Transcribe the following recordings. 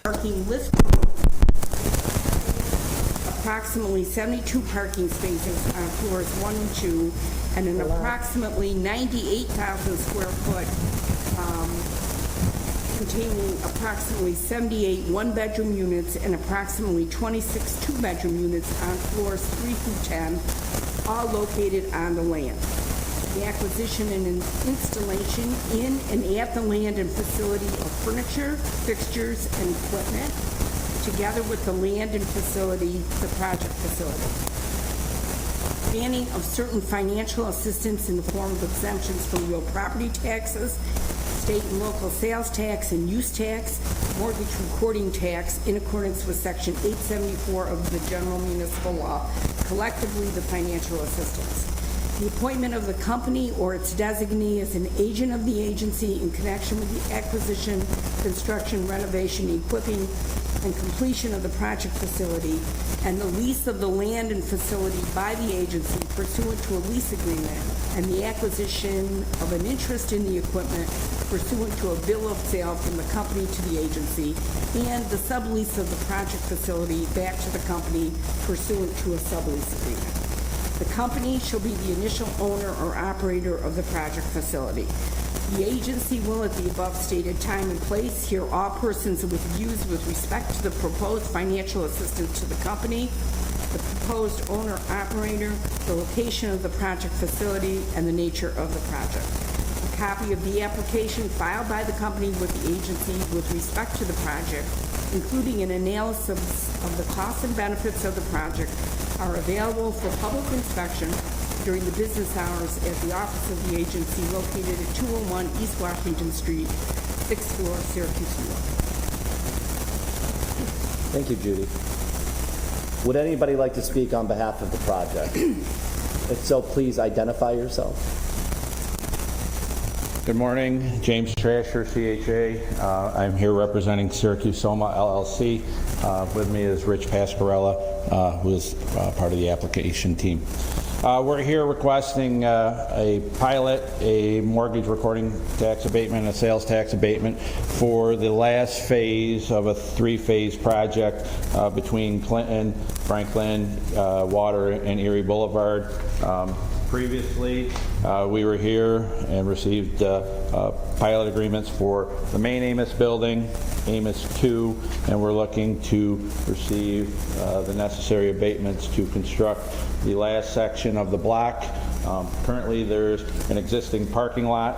parking with approximately 72 parking spaces on floors 1 and 2, and an approximately 98,000 square foot containing approximately 78 one-bedroom units and approximately 26 two-bedroom units on floors 3 through 10, all located on the land. The acquisition and installation in and at the land and facility of furniture, fixtures, and equipment, together with the land and facility, the project facility. Granting of certain financial assistance in the form of exemptions from real property taxes, state and local sales tax and use tax, mortgage recording tax in accordance with Section 874 of the General Municipal Law, collectively the financial assistance. The appointment of the company or its designee as an agent of the agency in connection with the acquisition, construction, renovation, equipping, and completion of the project facility, and the lease of the land and facility by the agency pursuant to a lease agreement, and the acquisition of an interest in the equipment pursuant to a bill of sale from the company to the agency, and the sublease of the project facility back to the company pursuant to a sublease agreement. The company shall be the initial owner or operator of the project facility. The agency will, at the above stated time and place, hear all persons with views with respect to the proposed financial assistance to the company, the proposed owner-operator, the location of the project facility, and the nature of the project. A copy of the application filed by the company with the agency with respect to the project, including an analysis of the costs and benefits of the project, are available for public inspection during the business hours at the office of the agency located at 201 East Washington Street, 6th floor, Syracuse, New York. Thank you, Judy. Would anybody like to speak on behalf of the project? If so, please identify yourself. Good morning, James Trasher, CHA. I'm here representing Syracuse Soma LLC. With me is Rich Pascarella, who is part of the application team. We're here requesting a pilot, a mortgage recording tax abatement, a sales tax abatement for the last phase of a 3-phase project between Clinton, Franklin, Water, and Erie Boulevard. Previously, we were here and received pilot agreements for the main Amos building, Amos 2, and we're looking to receive the necessary abatements to construct the last section of the block. Currently, there's an existing parking lot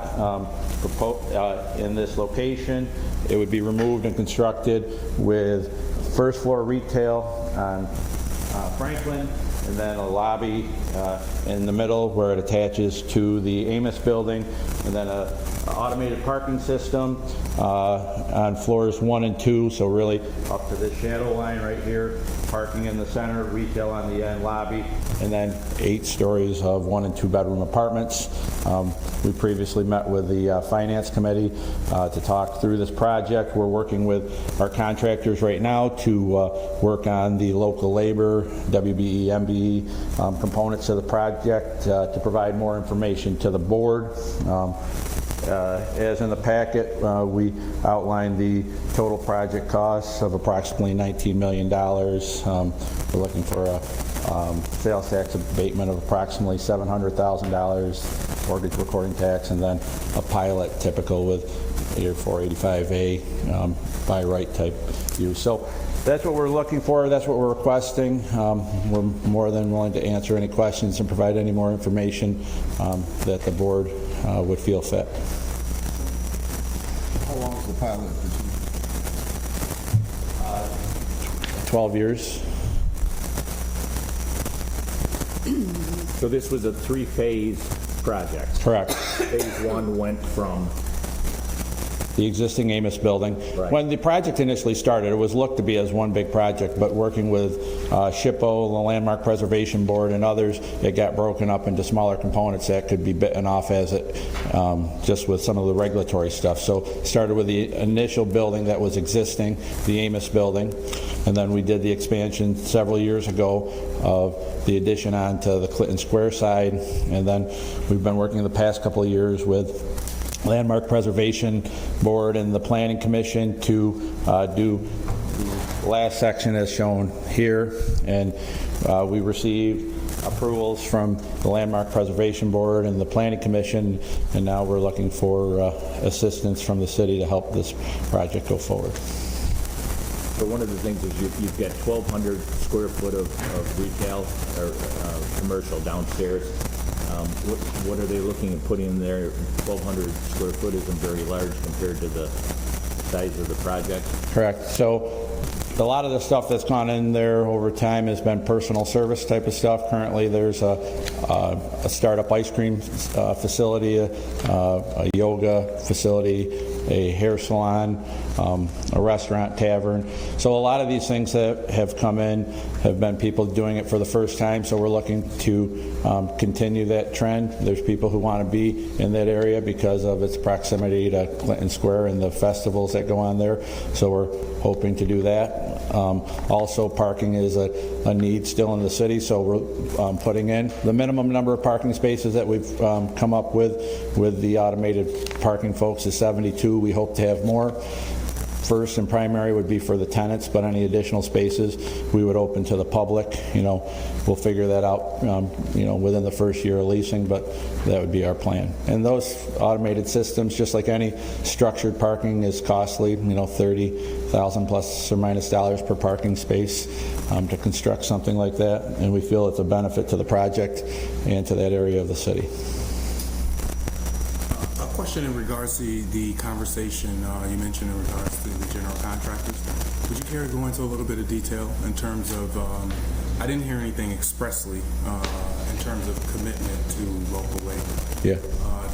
in this location. It would be removed and constructed with first floor retail on Franklin, and then a lobby in the middle where it attaches to the Amos building, and then an automated parking system on floors 1 and 2, so really up to this shadow line right here, parking in the center, retail on the end, lobby, and then 8 stories of 1 and 2 bedroom apartments. We previously met with the Finance Committee to talk through this project. We're working with our contractors right now to work on the local labor, WBE, MBE components of the project to provide more information to the board. As in the packet, we outlined the total project costs of approximately $19 million. We're looking for a sales tax abatement of approximately $700,000, mortgage recording tax, and then a pilot typical with your 485A by right type use. So that's what we're looking for. That's what we're requesting. We're more than willing to answer any questions and provide any more information that the board would feel fit. How long is the pilot? 12 years. So this was a 3-phase project. Correct. Phase 1 went from The existing Amos building. Right. When the project initially started, it was looked to be as one big project, but working with SHPO, the Landmark Preservation Board, and others, it got broken up into smaller components that could be bitten off as it, just with some of the regulatory stuff. So started with the initial building that was existing, the Amos building, and then we did the expansion several years ago of the addition onto the Clinton Square side, and then we've been working the past couple of years with Landmark Preservation Board and the Planning Commission to do the last section as shown here, and we received approvals from the Landmark Preservation Board and the Planning Commission, and now we're looking for assistance from the city to help this project go forward. So one of the things is you've got 1,200 square foot of retail or commercial downstairs. What are they looking at putting in there? 1,200 square foot isn't very large compared to the size of the project. Correct. So a lot of the stuff that's gone in there over time has been personal service type of stuff. Currently, there's a startup ice cream facility, a yoga facility, a hair salon, a restaurant, tavern. So a lot of these things that have come in have been people doing it for the first time, so we're looking to continue that trend. There's people who want to be in that area because of its proximity to Clinton Square and the festivals that go on there, so we're hoping to do that. Also, parking is a need still in the city, so we're putting in the minimum number of parking spaces that we've come up with the automated parking folks is 72. We hope to have more. First and primary would be for the tenants, but any additional spaces we would open to the public. You know, we'll figure that out, you know, within the first year of leasing, but that would be our plan. And those automated systems, just like any structured parking, is costly. You know, $30,000 plus or minus dollars per parking space to construct something like that, and we feel it's a benefit to the project and to that area of the city. A question in regards to the conversation you mentioned in regards to the general contractors. Would you care to go into a little bit of detail in terms of, I didn't hear anything expressly in terms of commitment to local labor. Yeah.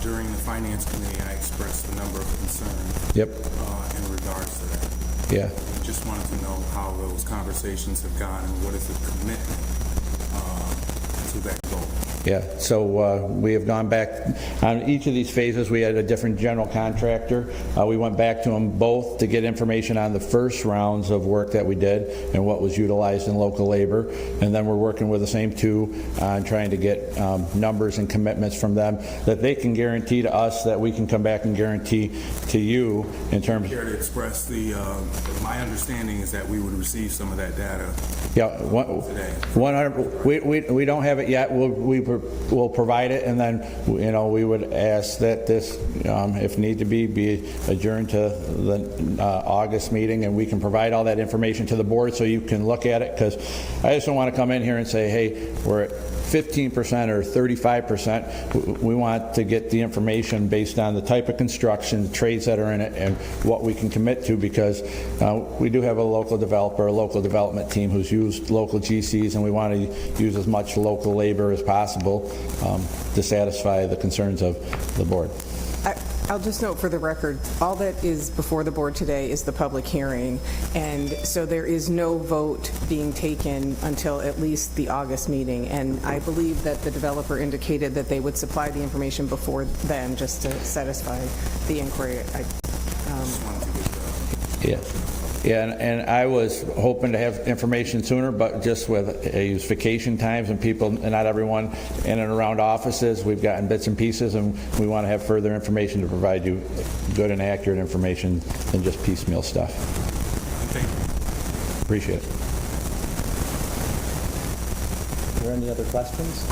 During the Finance Committee, I expressed a number of concerns Yep. in regards to that. Yeah. Just wanted to know how those conversations have gone and what is the commitment to that goal. Yeah, so we have gone back on each of these phases. We had a different general contractor. We went back to them both to get information on the first rounds of work that we did and what was utilized in local labor. And then we're working with the same two on trying to get numbers and commitments from them that they can guarantee to us that we can come back and guarantee to you in terms. Care to express the, my understanding is that we would receive some of that data. Yeah, 100. We don't have it yet. We'll provide it, and then you know we would ask that this, if need to be adjourned to the August meeting, and we can provide all that information to the board so you can look at it. Because I just don't want to come in here and say, hey, we're at 15% or 35%. We want to get the information based on the type of construction, the trades that are in it, and what we can commit to, because we do have a local developer, a local development team who's used local GCs, and we want to use as much local labor as possible to satisfy the concerns of the board. I'll just note for the record, all that is before the board today is the public hearing, and so there is no vote being taken until at least the August meeting, and I believe that the developer indicated that they would supply the information before then just to satisfy the inquiry. Yeah, and I was hoping to have information sooner, but just with vacation times and people, and not everyone in and around offices, we've gotten bits and pieces, and we want to have further information to provide you good and accurate information than just piecemeal stuff. Thank you. Appreciate it. Are there any other questions?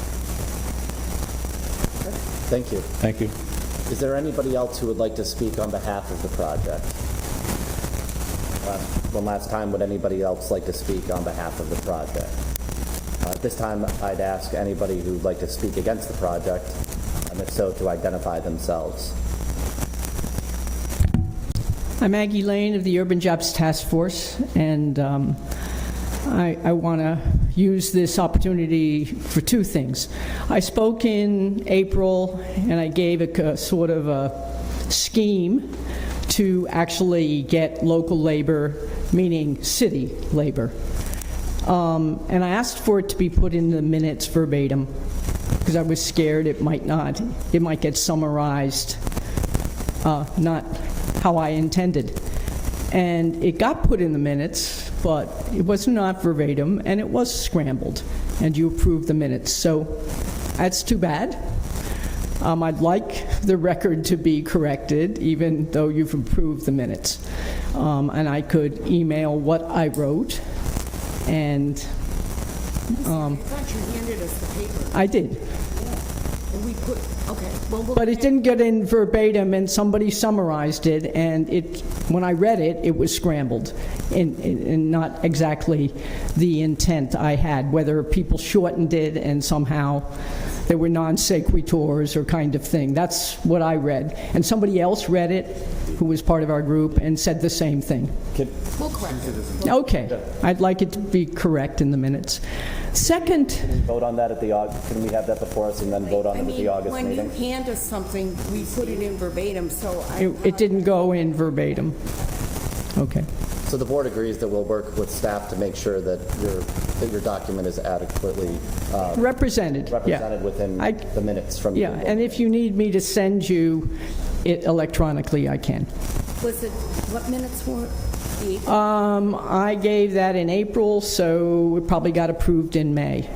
Okay. Thank you. Thank you. Is there anybody else who would like to speak on behalf of the project? One last time, would anybody else like to speak on behalf of the project? At this time, I'd ask anybody who'd like to speak against the project, and if so, to identify themselves. I'm Maggie Lane of the Urban Jobs Task Force, and I want to use this opportunity for two things. I spoke in April, and I gave a sort of a scheme to actually get local labor, meaning city labor. And I asked for it to be put in the minutes verbatim, because I was scared it might not. It might get summarized, not how I intended. And it got put in the minutes, but it was not verbatim, and it was scrambled, and you approved the minutes. So that's too bad. I'd like the record to be corrected, even though you've approved the minutes. And I could email what I wrote, and I thought you handed us the paper, I did. and we put, okay, well, we'll... But it didn't get in verbatim, and somebody summarized it, and when I read it, it was scrambled, and not exactly the intent I had, whether people shortened it and somehow there were non sequiturs or kind of thing. That's what I read. And somebody else read it, who was part of our group, and said the same thing. We'll correct it. Okay, I'd like it to be correct in the minutes. Second, Vote on that at the August, can we have that before us and then vote on it at the August When you meeting? hand us something, we put it in verbatim, so I... it didn't go in verbatim. Okay. So the board agrees that we'll work with staff to make sure that your document is adequately Represented, yeah. represented within the minutes from the Yeah, board. and if you need me to send you it electronically, I can. Was it, what minutes were it? The April? I gave that in April, so it probably got approved in May.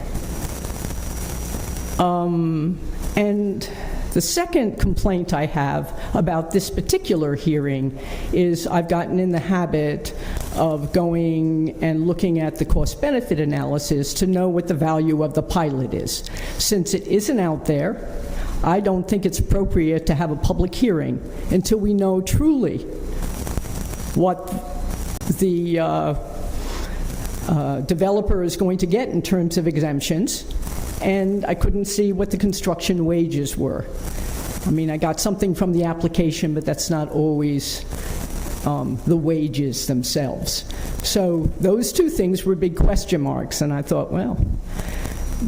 And the second complaint I have about this particular hearing is I've gotten in the habit of going and looking at the cost-benefit analysis to know what the value of the pilot is. Since it isn't out there, I don't think it's appropriate to have a public hearing until we know truly what the developer is going to get in terms of exemptions, and I couldn't see what the construction wages were. I mean, I got something from the application, but that's not always the wages themselves. So those two things were big question marks, and I thought, well,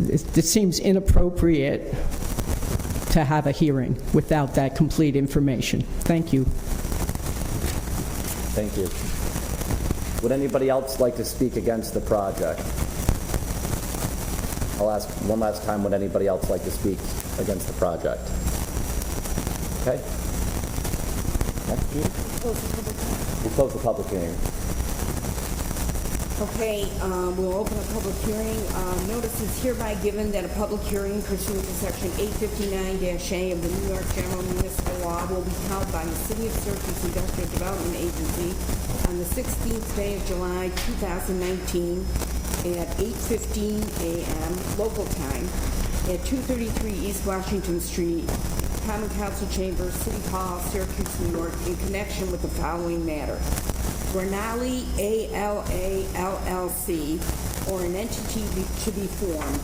it seems inappropriate to have a hearing without that complete information. Thank you. Thank you. Would anybody else like to speak against the project? I'll ask one last time, would anybody else like to speak against the project? Okay. Next, Judy? We'll close the public hearing. Okay, we'll open a public hearing. Notice is hereby given that a public hearing pursuant to Section 859-A of the New York General Municipal Law will be held by the City of Syracuse Industrial Development Agency on the 16th day of July, 2019, at 8:15 a.m. local time at 233 East Washington Street, Common Council Chambers, City Hall, Syracuse, New York, in connection with the following matter. Granelli ALA LLC, or an entity to be formed,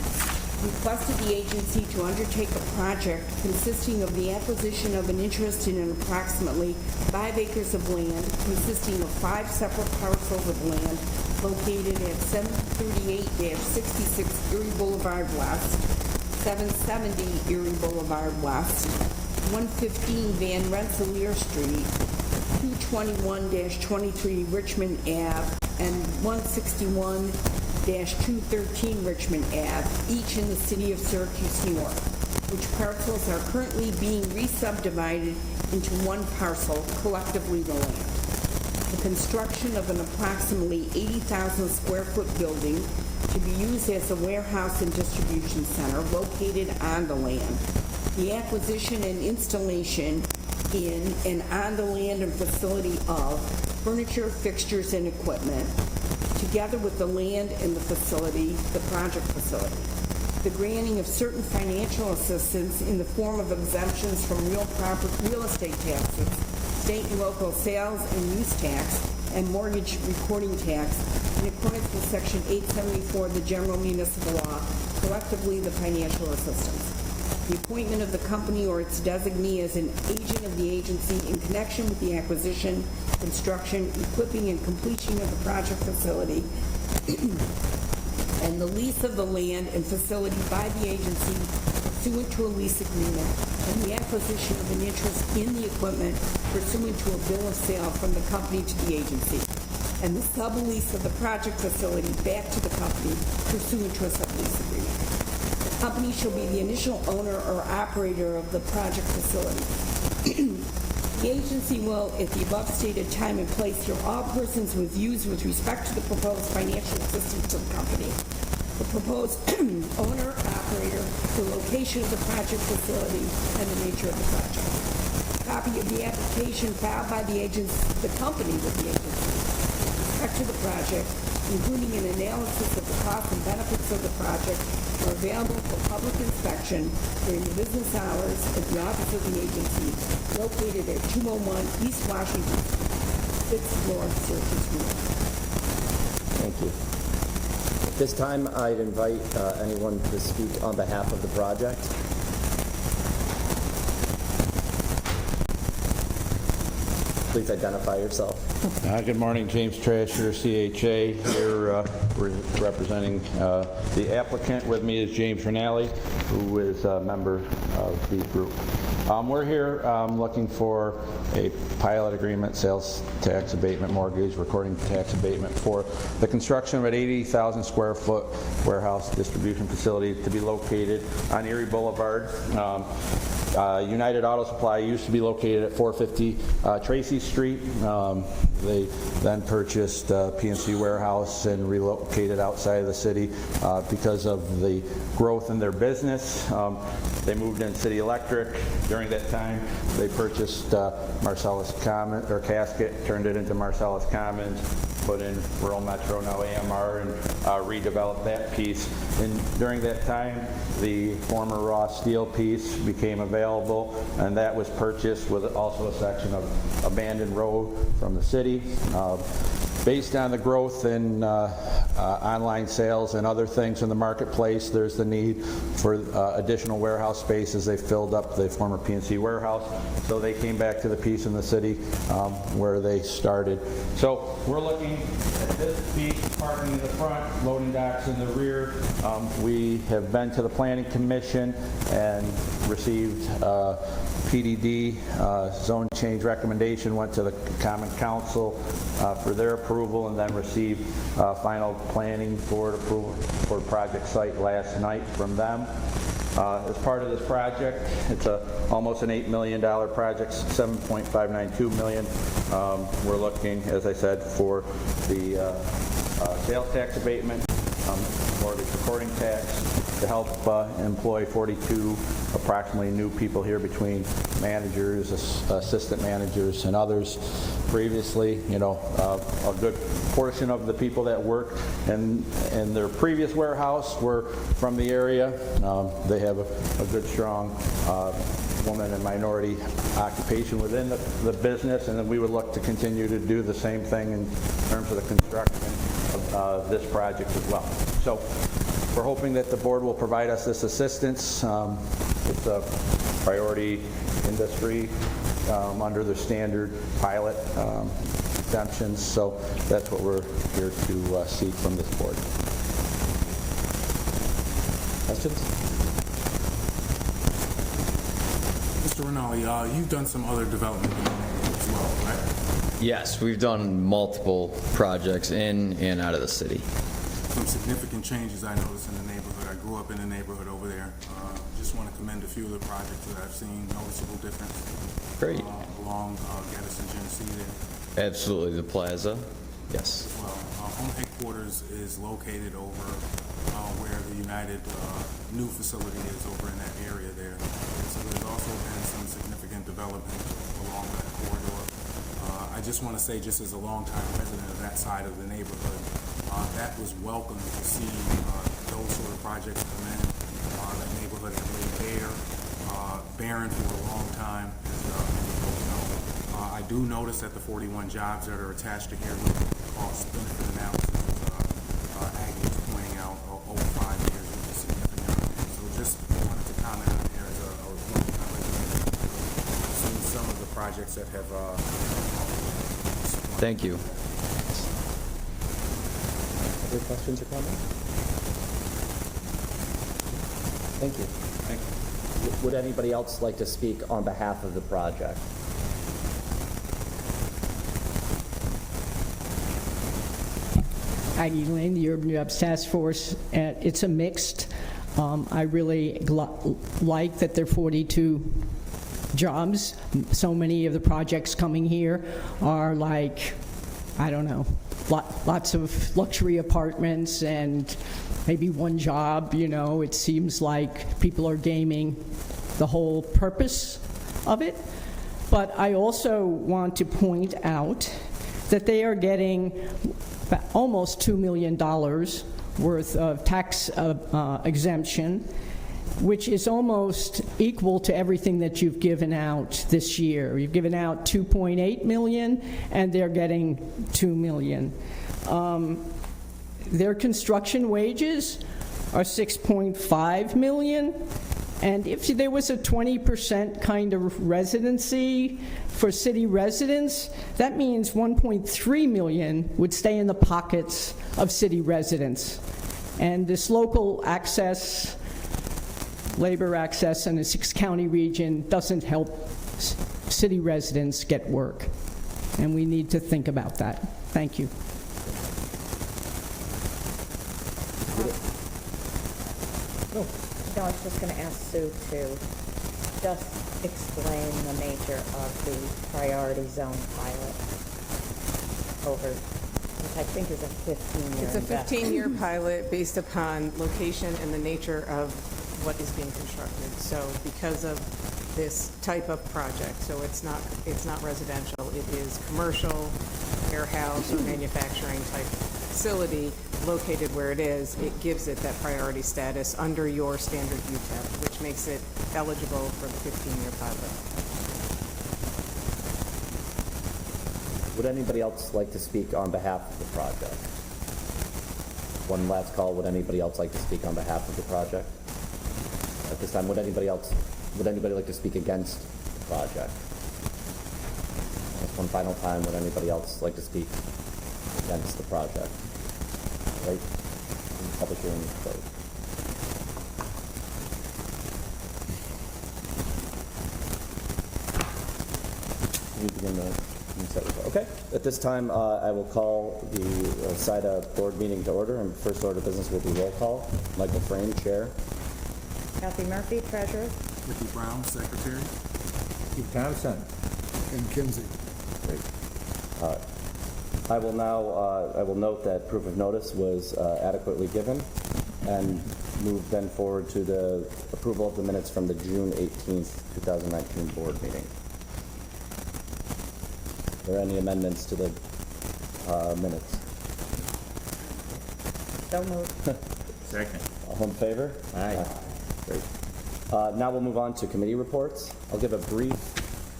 requested the agency to undertake a project consisting of the acquisition of an interest in approximately 5 acres of land consisting of 5 separate parcels of land located at 738-66 Erie Boulevard West, 770 Erie Boulevard West, 115 Van Rensselaer Street, 221-23 Richmond Ave, and 161-213 Richmond Ave, each in the city of Syracuse, New York, which parcels are currently being re-subdivided into one parcel, collectively the land. The construction of an approximately 80,000 square foot building to be used as a warehouse and distribution center located on the land. The acquisition and installation in and on the land and facility of furniture, fixtures, and equipment, together with the land and the facility, the project facility. The granting of certain financial assistance in the form of exemptions from real estate taxes, state and local sales and use tax, and mortgage recording tax in accordance with Section 874 of the General Municipal Law, collectively the financial assistance. The appointment of the company or its designee as an agent of the agency in connection with the acquisition, construction, equipping, and completion of the project facility, and the lease of the land and facility by the agency pursuant to a lease agreement, and the acquisition of an interest in the equipment pursuant to a bill of sale from the company to the agency, and the sublease of the project facility back to the company pursuant to a sublease agreement. The company shall be the initial owner or operator of the project facility. The agency will, at the above stated time and place, hear all persons with views with respect to the proposed financial assistance to the company. the proposed owner-operator, the location of the project facility, and the nature of the project. Copy of the application filed by the company with the agency with respect to the project, including an analysis of the costs and benefits of the project, are available for public inspection during the business hours at the office of the agency located at 201 East Washington, 6th floor, Syracuse, New York. Thank you. At this time, I'd invite anyone to speak on behalf of the project. Please identify yourself. Good morning, James Trasher, CHA, here representing the applicant. With me is James Rinaldi, who is a member of the group. We're here looking for a pilot agreement, sales tax abatement, mortgage, recording tax abatement for the construction of an 80,000 square foot warehouse distribution facility to be located on Erie Boulevard. United Auto Supply used to be located at 450 Tracy Street. They then purchased PNC Warehouse and relocated outside of the city because of the growth in their business. They moved in City Electric. During that time, they purchased Marcellus Commons, or Casket, turned it into Marcellus Commons, put in Rural Metro, now AMR, and redeveloped that piece. And during that time, the former raw steel piece became available, and that was purchased with also a section of abandoned road from the city. Based on the growth in online sales and other things in the marketplace, there's the need for additional warehouse spaces. They filled up the former PNC warehouse, so they came back to the piece in the city where they started. So we're looking at this piece, parking in the front, loading docks in the rear. We have been to the Planning Commission and received PDD zone change recommendation, went to the Common Council for their approval, and then received final planning board approval for project site last night from them. As part of this project, it's almost an $8 million project, $7.592 million. We're looking, as I said, for the sales tax abatement, mortgage recording tax, to help employ 42 approximately new people here, between managers, assistant managers, and others. Previously, a good portion of the people that worked in their previous warehouse were from the area. They have a good, strong woman and minority occupation within the business, and then we would look to continue to do the same thing in terms of the construction of this project as well. So we're hoping that the board will provide us this assistance. It's a priority industry under the standard pilot exemptions, so that's what we're here to seek from this board. Questions? Mr. Rinaldi, you've done some other development as well, right? Yes, we've done multiple projects in and out of the city. Some significant changes I noticed in the neighborhood. I grew up in the neighborhood over there. Just want to commend a few of the projects that I've seen, noticeable difference. Great. Along Genesee, Genesee there. Absolutely, the plaza, yes. Well, home headquarters is located over where the United new facility is, over in that area there. So there's also been some significant development along that corridor. I just want to say, just as a longtime resident of that side of the neighborhood, that was welcome to see those sort of projects come in. That neighborhood had laid barren for a long time, as you folks know. I do notice that the 41 jobs that are attached to here with cost-benefit analysis, Aggie is pointing out, over 5 years, which is significant. So just wanted to comment on there as a longtime resident. I've seen some of the projects that have. Thank you. Other questions or comments? Thank you. Would anybody else like to speak on behalf of the project? Aggie Lane, the Urban Jobs Task Force. It's a mixed. I really like that there are 42 jobs. So many of the projects coming here are like, I don't know, lots of luxury apartments and maybe one job, you know. It seems like people are gaming the whole purpose of it. But I also want to point out that they are getting almost $2 million worth of tax exemption, which is almost equal to everything that you've given out this year. You've given out $2.8 million, and they're getting $2 million. Their construction wages are $6.5 million, and if there was a 20% kind of residency for city residents, that means $1.3 million would stay in the pockets of city residents. And this local access, labor access in the six-county region doesn't help city residents get work. And we need to think about that. Thank you. No, I was just going to ask Sue to just explain the nature of the priority zone pilot over, which I think is a 15-year It's a investment. 15-year pilot based upon location and the nature of what is being constructed. So because of this type of project, so it's not residential, it is commercial, warehouse, or manufacturing type facility located where it is, it gives it that priority status under your standard UTEP, which makes it eligible for the 15-year pilot. Would anybody else like to speak on behalf of the project? One last call, would anybody else like to speak on behalf of the project? At this time, would anybody like to speak against the project? Just one final time, would anybody else like to speak against the project? Right? The public hearing is closed. Can you begin the set report? Okay. At this time, I will call the SIDA board meeting to order, and first order of business will be roll call. Michael Frame, chair. Kathy Murphy, treasurer. Ricky Brown, secretary. Keith Thompson. And Kinsey. Great. I will note that proof of notice was adequately given, and move then forward to the approval of the minutes from the June 18th, 2019 board meeting. Are there any amendments to the minutes? So moved. Second. All in favor? Aye. Great. Now we'll move on to committee reports. I'll give a brief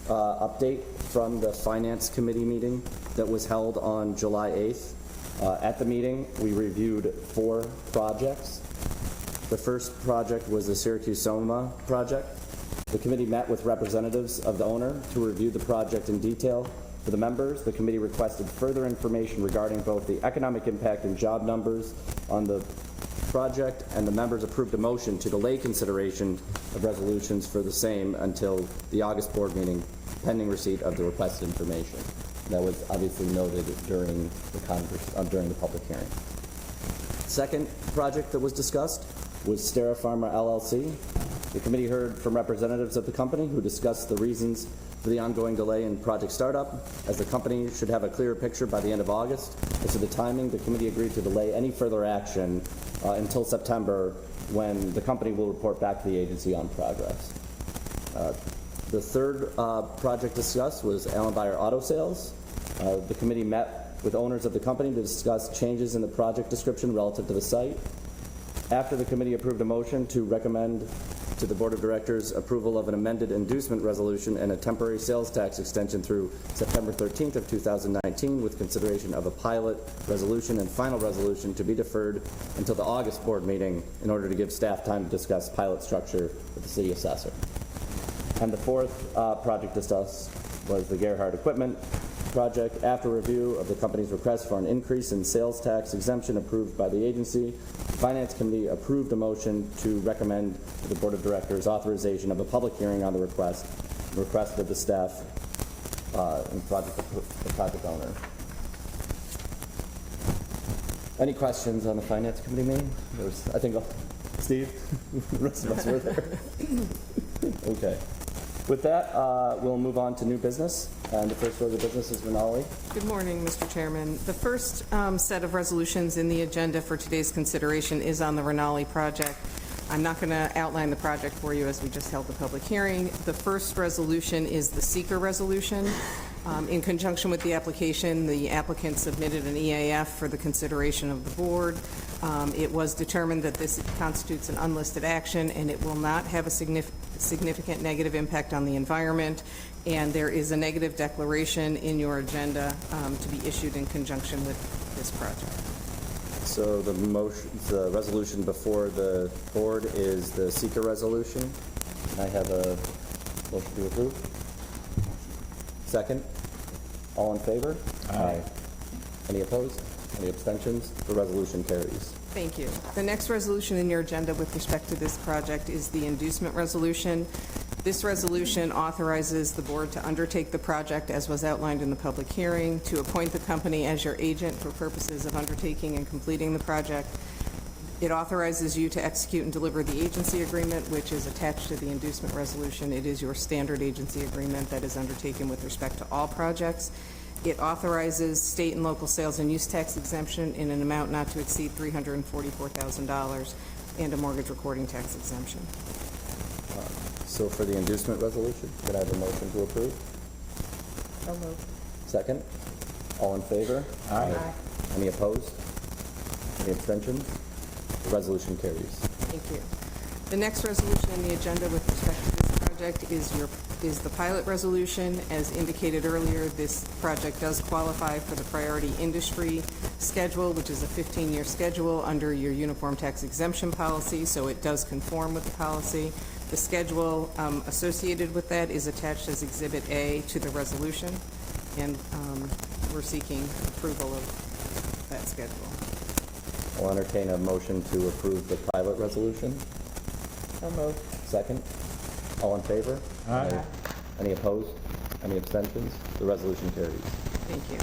update from the Finance Committee meeting that was held on July 8th. At the meeting, we reviewed 4 projects. The first project was the Syracuse-Soma project. The committee met with representatives of the owner to review the project in detail. For the members, the committee requested further information regarding both the economic impact and job numbers on the project, and the members approved a motion to delay consideration of resolutions for the same until the August board meeting, pending receipt of the requested information. That was obviously noted during the public hearing. Second project that was discussed was Stera Pharma LLC. The committee heard from representatives of the company who discussed the reasons for the ongoing delay in project startup. As the company should have a clearer picture by the end of August as to the timing, the committee agreed to delay any further action until September, when the company will report back to the agency on progress. The third project discussed was Allen Beyer Auto Sales. The committee met with owners of the company to discuss changes in the project description relative to the site. After the committee approved a motion to recommend to the Board of Directors approval of an amended inducement resolution and a temporary sales tax extension through September 13th of 2019, with consideration of a pilot resolution and final resolution to be deferred until the August board meeting in order to give staff time to discuss pilot structure with the city assessor. And the fourth project discussed was the Gerhard Equipment project. After review of the company's request for an increase in sales tax exemption approved by the agency, the Finance Committee approved a motion to recommend to the Board of Directors authorization of a public hearing on the request of the staff and the project owner. Any questions on the Finance Committee meeting? I think, Steve, the rest of us were there. Okay. With that, we'll move on to new business, and the first order of business is Renali. Good morning, Mr. Chairman. The first set of resolutions in the agenda for today's consideration is on the Renali project. I'm not going to outline the project for you as we just held the public hearing. The first resolution is the seeker resolution. In conjunction with the application, the applicant submitted an EAF for the consideration of the board. It was determined that this constitutes an unlisted action and it will not have a significant negative impact on the environment, and there is a negative declaration in your agenda to be issued in conjunction with this project. So the resolution before the board is the seeker resolution. I have a motion to approve. Second. All in favor? Aye. Any opposed? Any abstentions? The resolution carries. Thank you. The next resolution in your agenda with respect to this project is the inducement resolution. This resolution authorizes the board to undertake the project as was outlined in the public hearing, to appoint the company as your agent for purposes of undertaking and completing the project. It authorizes you to execute and deliver the agency agreement, which is attached to the inducement resolution. It is your standard agency agreement that is undertaken with respect to all projects. It authorizes state and local sales and use tax exemption in an amount not to exceed $344,000 and a mortgage recording tax exemption. So for the inducement resolution, can I have a motion to approve? So moved. Second. All in favor? Aye. Any opposed? Any abstentions? The resolution carries. Thank you. The next resolution on the agenda with respect to this project is the pilot resolution. As indicated earlier, this project does qualify for the priority industry schedule, which is a 15-year schedule under your uniform tax exemption policy, so it does conform with the policy. The schedule associated with that is attached as Exhibit A to the resolution, and we're seeking approval of that schedule. I'll entertain a motion to approve the pilot resolution. So moved. Second. All in favor? Aye. Any opposed? Any abstentions? The resolution carries. Thank you.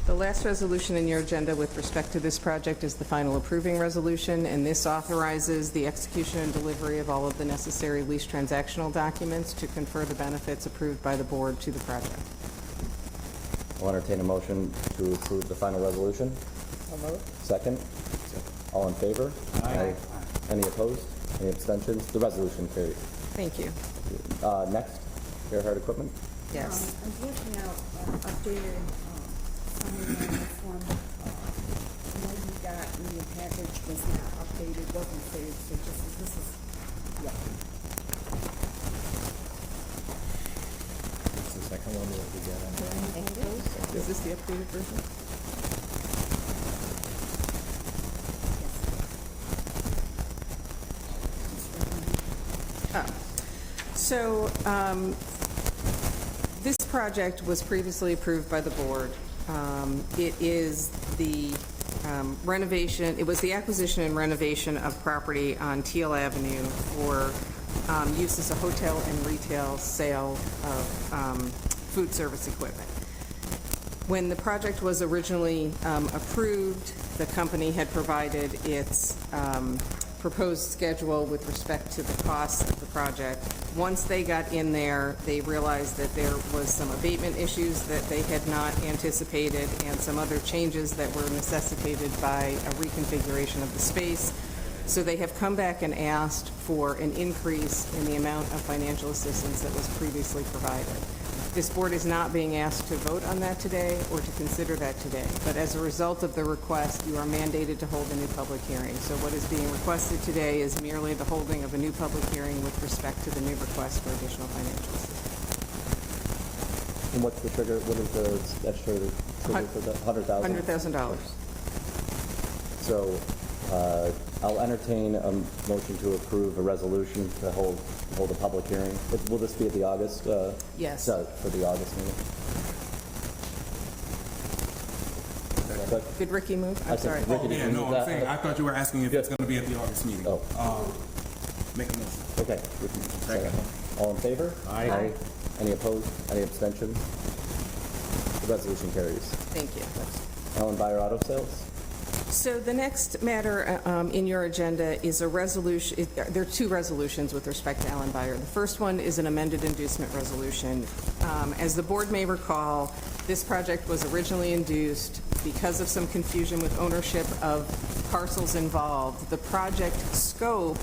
The last resolution in your agenda with respect to this project is the final approving resolution, and this authorizes the execution and delivery of all of the necessary lease transactional documents to confer the benefits approved by the board to the project. I'll entertain a motion to approve the final resolution. So moved. Second. All in favor? Aye. Any opposed? Any abstentions? The resolution carries. Thank you. Next, Gerhard Equipment. Yes. I was looking out updated summary form. The one you got in your package was not updated, wasn't saved, so just, this is, yeah. It's the second one that we got on. Is this the updated version? So this project was previously approved by the board. It is the renovation, it was the acquisition and renovation of property on Teal Avenue for use as a hotel and retail sale of food service equipment. When the project was originally approved, the company had provided its proposed schedule with respect to the cost of the project. Once they got in there, they realized that there was some abatement issues that they had not anticipated and some other changes that were necessitated by a reconfiguration of the space. So they have come back and asked for an increase in the amount of financial assistance that was previously provided. This board is not being asked to vote on that today or to consider that today, but as a result of the request, you are mandated to hold a new public hearing. So what is being requested today is merely the holding of a new public hearing with respect to the new request for additional financial assistance. And what's the trigger, what is the statutory trigger for that? $100,000? $100,000. So I'll entertain a motion to approve a resolution to hold a public hearing. Will this be at the August? Yes. For the August meeting? Did Ricky move? I I'm said sorry. Ricky, did Yeah, you no, move I'm that? saying, I thought you were asking if it's going to be at the August meeting. Oh. Make a motion. Okay. Second. All in favor? Aye. Any opposed? Any abstentions? The resolution carries. Thank you. Allen Buyer Auto Sales? So the next matter in your agenda is a resolution, there are two resolutions with respect to Allen Beyer. The first one is an amended inducement resolution. As the board may recall, this project was originally induced because of some confusion with ownership of parcels involved. The project scope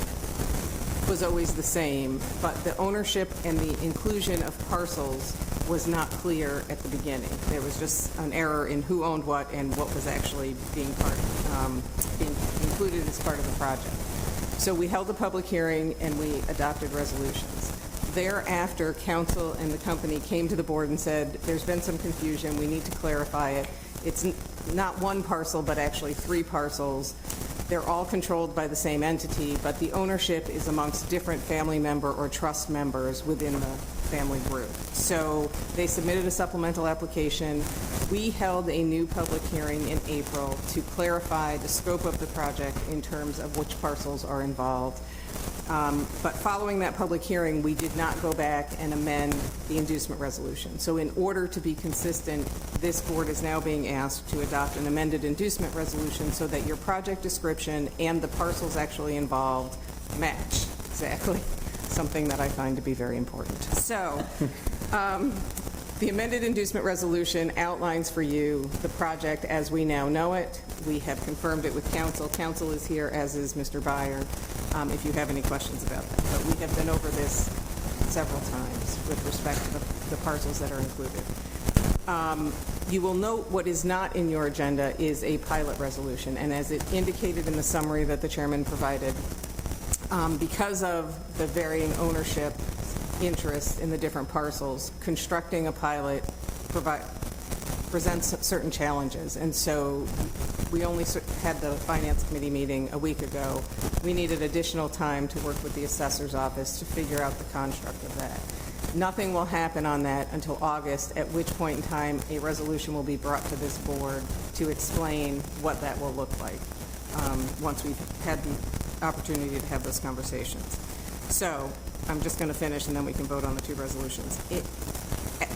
was always the same, but the ownership and the inclusion of parcels was not clear at the beginning. There was just an error in who owned what and what was actually being included as part of the project. So we held a public hearing and we adopted resolutions. Thereafter, council and the company came to the board and said, there's been some confusion, we need to clarify it. It's not one parcel, but actually 3 parcels. They're all controlled by the same entity, but the ownership is amongst different family member or trust members within the family group. So they submitted a supplemental application. We held a new public hearing in April to clarify the scope of the project in terms of which parcels are involved. But following that public hearing, we did not go back and amend the inducement resolution. So in order to be consistent, this board is now being asked to adopt an amended inducement resolution so that your project description and the parcels actually involved match exactly, something that I find to be very important. So the amended inducement resolution outlines for you the project as we now know it. We have confirmed it with council. Council is here, as is Mr. Beyer, if you have any questions about that. But we have been over this several times with respect to the parcels that are included. You will note what is not in your agenda is a pilot resolution. And as it indicated in the summary that the chairman provided, because of the varying ownership interests in the different parcels, constructing a pilot presents certain challenges. And so we only had the Finance Committee meeting a week ago. We needed additional time to work with the assessor's office to figure out the construct of that. Nothing will happen on that until August, at which point in time a resolution will be brought to this board to explain what that will look like once we've had the opportunity to have those conversations. So I'm just going to finish and then we can vote on the 2 resolutions.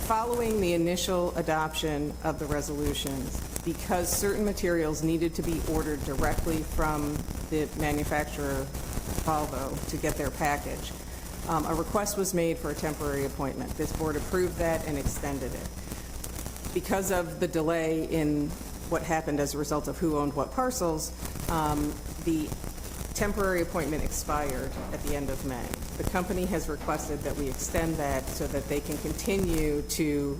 Following the initial adoption of the resolutions, because certain materials needed to be ordered directly from the manufacturer, Volvo, to get their package, a request was made for a temporary appointment. This board approved that and extended it. Because of the delay in what happened as a result of who owned what parcels, the temporary appointment expired at the end of May. The company has requested that we extend that so that they can continue to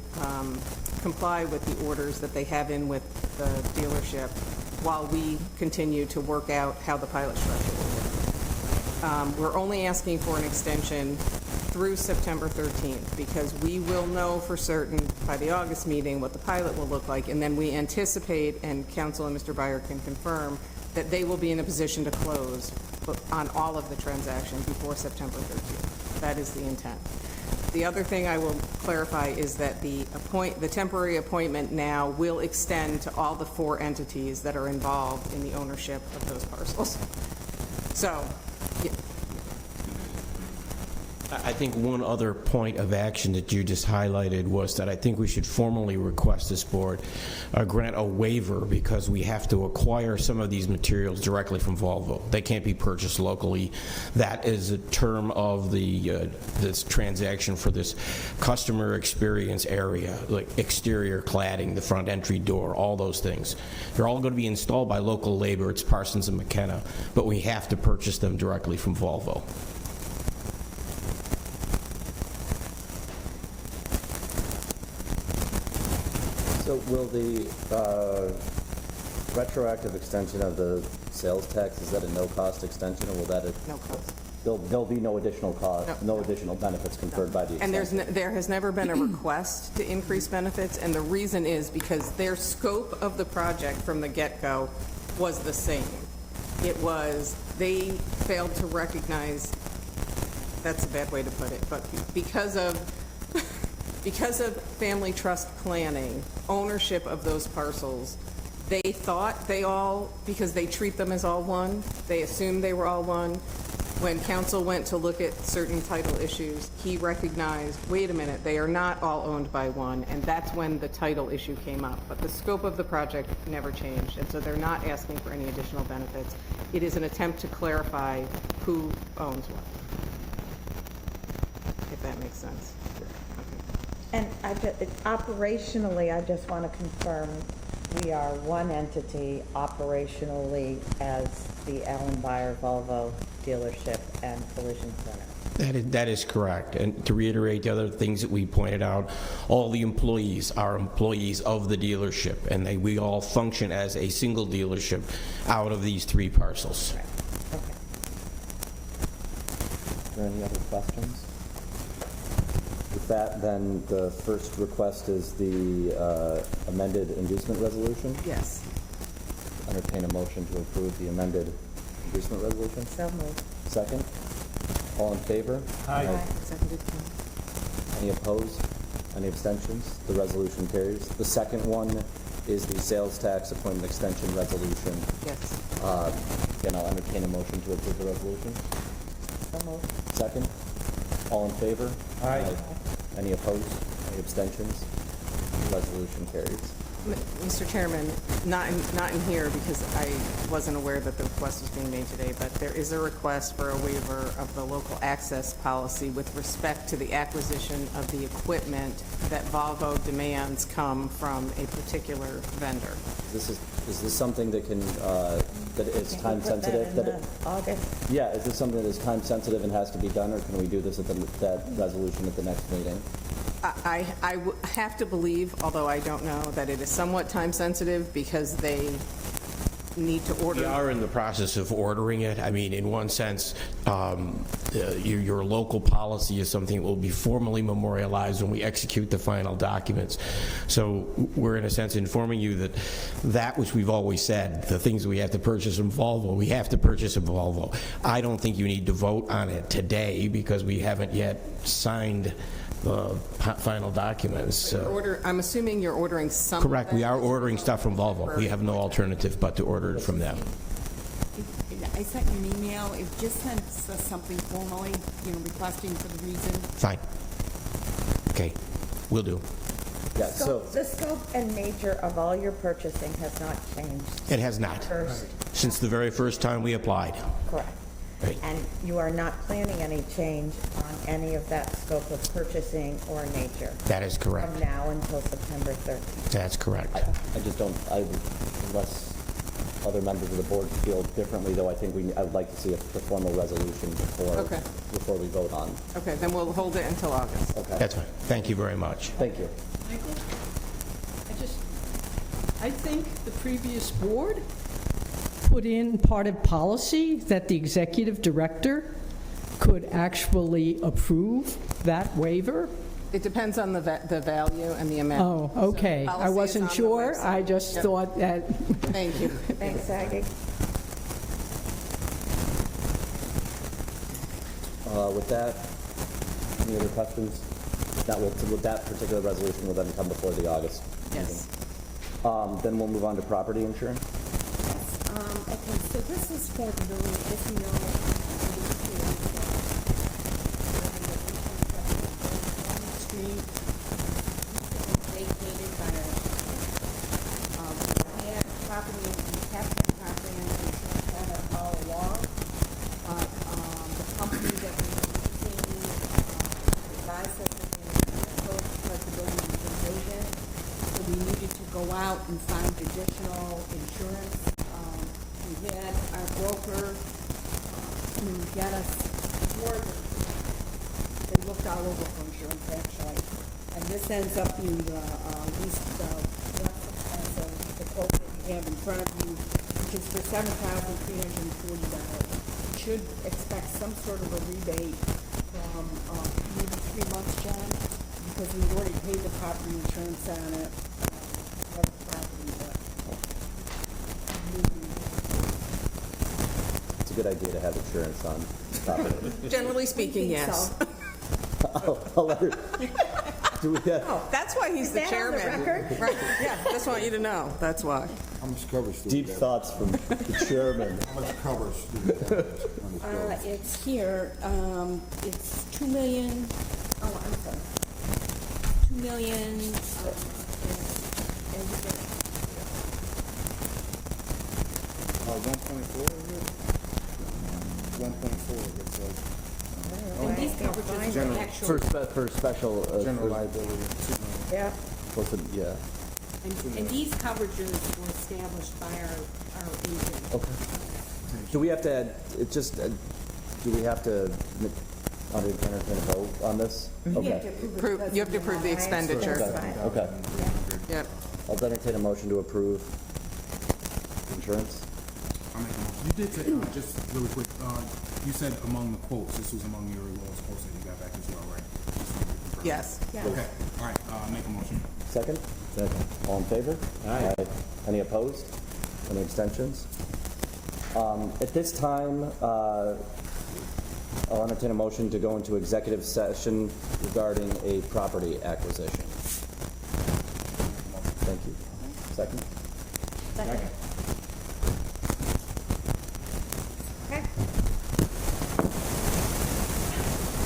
comply with the orders that they have in with the dealership while we continue to work out how the pilot structure will work. We're only asking for an extension through September 13th because we will know for certain by the August meeting what the pilot will look like, and then we anticipate, and council and Mr. Beyer can confirm, that they will be in a position to close on all of the transactions before September 13th. That is the intent. The other thing I will clarify is that the temporary appointment now will extend to all the 4 entities that are involved in the ownership of those parcels. So, yeah. I think one other point of action that you just highlighted was that I think we should formally request this board grant a waiver because we have to acquire some of these materials directly from Volvo. They can't be purchased locally. That is a term of the this transaction for this customer experience area, like exterior cladding, the front entry door, all those things. They're all going to be installed by local labor. It's Parsons and McKenna, but we have to purchase them directly from Volvo. So will the retroactive extension of the sales tax, is that a no-cost extension, or will that... No cost. There'll be no additional cost, no additional benefits conferred by the extension? And there has never been a request to increase benefits, and the reason is because their scope of the project from the get-go was the same. It was, they failed to recognize, that's a bad way to put it, but because of family trust planning, ownership of those parcels, they thought they all, because they treat them as all one, they assumed they were all one. when council went to look at certain title issues, he recognized, wait a minute, they are not all owned by one, and that's when the title issue came up. But the scope of the project never changed, and so they're not asking for any additional benefits. It is an attempt to clarify who owns what, if that makes sense. And operationally, I just want to confirm, we are one entity operationally as the Allen Beyer Volvo dealership and collision center. That is correct. And to reiterate the other things that we pointed out, all the employees are employees of the dealership, and we all function as a single dealership out of these 3 parcels. Okay. Are there any other questions? With that, then, the first request is the amended inducement resolution. Yes. Entertain a motion to approve the amended inducement resolution. So moved. Second. All in favor? Aye. Seconded. Any opposed? Any abstentions? The resolution carries. The second one is the sales tax appointment extension resolution. Yes. Again, I'll entertain a motion to approve the resolution. So moved. Second. All in favor? Aye. Any opposed? Any abstentions? The resolution carries. Mr. Chairman, not in here because I wasn't aware that the request was being made today, but there is a request for a waiver of the local access policy with respect to the acquisition of the equipment that Volvo demands come from a particular vendor. Is this something that can, that is time sensitive? Put that in August. Yeah, is this something that is time sensitive and has to be done, or can we do this at that resolution at the next meeting? I have to believe, although I don't know, that it is somewhat time sensitive because they need to order. We are in the process of ordering it. I mean, in one sense, your local policy is something that will be formally memorialized when we execute the final documents. So we're, in a sense, informing you that which we've always said, the things we have to purchase from Volvo, we have to purchase from Volvo. I don't think you need to vote on it today because we haven't yet signed the final documents. So. I'm assuming you're ordering some. Correct. We are ordering stuff from Volvo. We have no alternative but to order it from them. I sent you an email, it just sent us something formally, requesting for the reason. Fine. Okay. Will do. Yeah, so, The scope and nature of all your purchasing has not changed. It has not. First, Since the very first time we applied. correct. Right. And you are not planning any change on any of that scope of purchasing or nature That is from correct. now until September 30th. That's correct. I just don't, unless other members of the board feel differently, though, I think I'd like to see the formal resolution Okay. before we vote on. Okay, then we'll hold it until August. Okay. That's fine. Thank you very much. Thank you. Michael, I think the previous board put in part of policy that the executive director could actually approve that waiver. It depends on the value and the amount. Oh, okay. So I policy is wasn't on the sure. website. I just Yep. thought that, Thank you. Thanks, Aggie. With that, any other questions? That will, with that particular resolution will then come before the August meeting. Yes. Then we'll move on to property insurance. Okay, so this is for the village, as you know, Street, vacated by we had property, we kept the property and insurance had it all along, but the company that we were using advised us that they were difficult because the building was vacant, so we needed to go out and find additional insurance. We had our broker come and get us more. They looked all over for insurance, actually. And this ends up being the least less expensive, the quote that you have in front of you, which is for $7,340. You should expect some sort of a rebate from maybe 3 months, John, because we've already paid the property insurance on it, the property, but It's a good idea to have insurance on property. Generally speaking, yes. I'll let her, do we have, Oh, that's why he's the Is that on the chairman. record? Right, yeah, just want you to know, that's why. How much coverage do we Deep have? thoughts from the chairman. How much coverage do we have on this building? It's here, it's 2 million, oh, I'm sorry. 2 million, and 1.4 is it? 1.4, it looks like. and these coverages are actual, For special. General liability, 2 million. Yeah. Yeah. and these coverages were established by our agent. Okay. Do we have to add, it just, do we have to entertain a vote on this? Okay. You have to approve the expenditure. Okay. Yep. I'll entertain a motion to approve insurance. I'll make a motion. You did say, just really quick, you said among the quotes, this was among your lowest quotes that you got back as well, right? Just wanted to confirm. Yes. Okay, all right, make a motion. Second? Second. All in favor? Aye. Any opposed? Any abstentions? At this time, I'll entertain a motion to go into executive session regarding a property acquisition. Thank you. Second? Second.